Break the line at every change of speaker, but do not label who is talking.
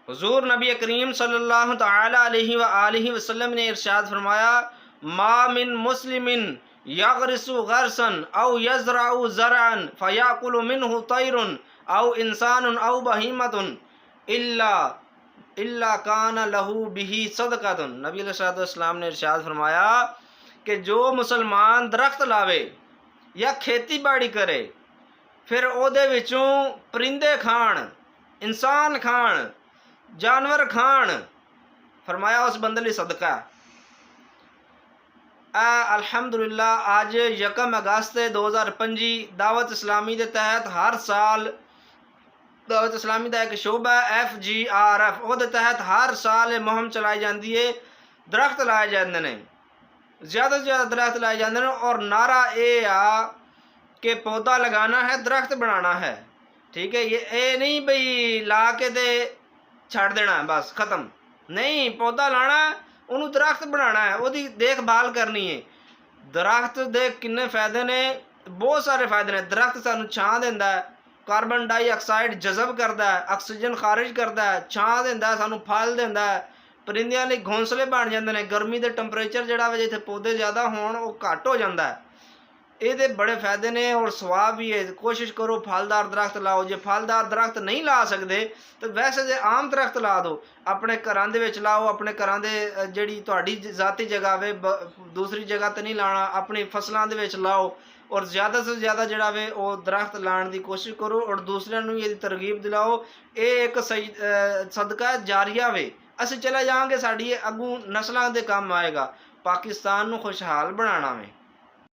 हुजूर नबी करीम सल्लल्लाहु तआला अलैहि व आलिहि वसल्लम ने इरशाद फरमाया, मा मिन मुस्लिमिन यगरिसु गरसन औ यज़राउ ज़रअन फयाकुलु मिन्हु तैरुन औ इंसानुन औ बहीमतुन इल्ला इल्ला कान लहू बिही सदक़तुन। नबी अलैहिस्सलाम ने इरशाद फरमाया कि जो मुसलमान दरख्त लावे या खेती बाड़ी करे, फिर ਉਹਦੇ ਵਿੱਚੋਂ परिंदे खाण, इंसान खाण, जानवर खाण, फरमाया उस बंदे लिए सदका है। अल्हम्दुलिल्लाह अज 1 अगस्त 2025 दावत इस्लामी के तहत हर साल दावत इस्लामी का एक शोबा FGRF ਉਹਦੇ तहत हर साल ये मुहिम चलाई जाती है। दरख्त लाए जाते हैं, ज़्यादा से ज़्यादा दरख्त लाए जाते हैं और नारा ये आ कि पौधा लगाना है, दरख्त बनाना है। ठीक है, ये नहीं बई ला के ते छड़ देना है बस खत्म, नहीं, पौधा लाना, उन्होंने दरख्त बनाना है, उसकी देखभाल करनी है। दरख्त के किन्ने फायदे ने, बहुत सारे फायदे ने। दरख्त सानू छां देंदा है, कार्बन डाइऑक्साइड जज़ब करता है, ऑक्सीजन खारिज करता है, छां देंदा है, सानू फल देंदा है, परिंदियां लई घोंसले बन जाते हैं। गर्मी के टंपरेचर जिहड़ा वा जिथे पौधे ज़्यादा होण वो घट हो जाता है। ये बड़े फायदे ने और स्वाब भी है। कोशिश करो फलदार दरख्त लाओ। जे फलदार दरख्त नहीं ला सकते तो वैसे जे आम दरख्त ला दो, अपने घरां दे विच लाओ, अपने घरां दे जिहड़ी तुहाडी ज़ाती जगह वे, दूसरी जगह तो नहीं लाना, अपनी फसलों के विच लाओ और ज़्यादा से ज़्यादा जिहड़ा वे वो दरख्त लाने की कोशिश करो और दूसरों नूं ये तरगीब दिलाओ। ये एक सही सदका जारिया वे, असीं चले जाएंगे, साडी अगू नस्लों के काम आएगा। पाकिस्तान नूं खुशहाल बनाना वे।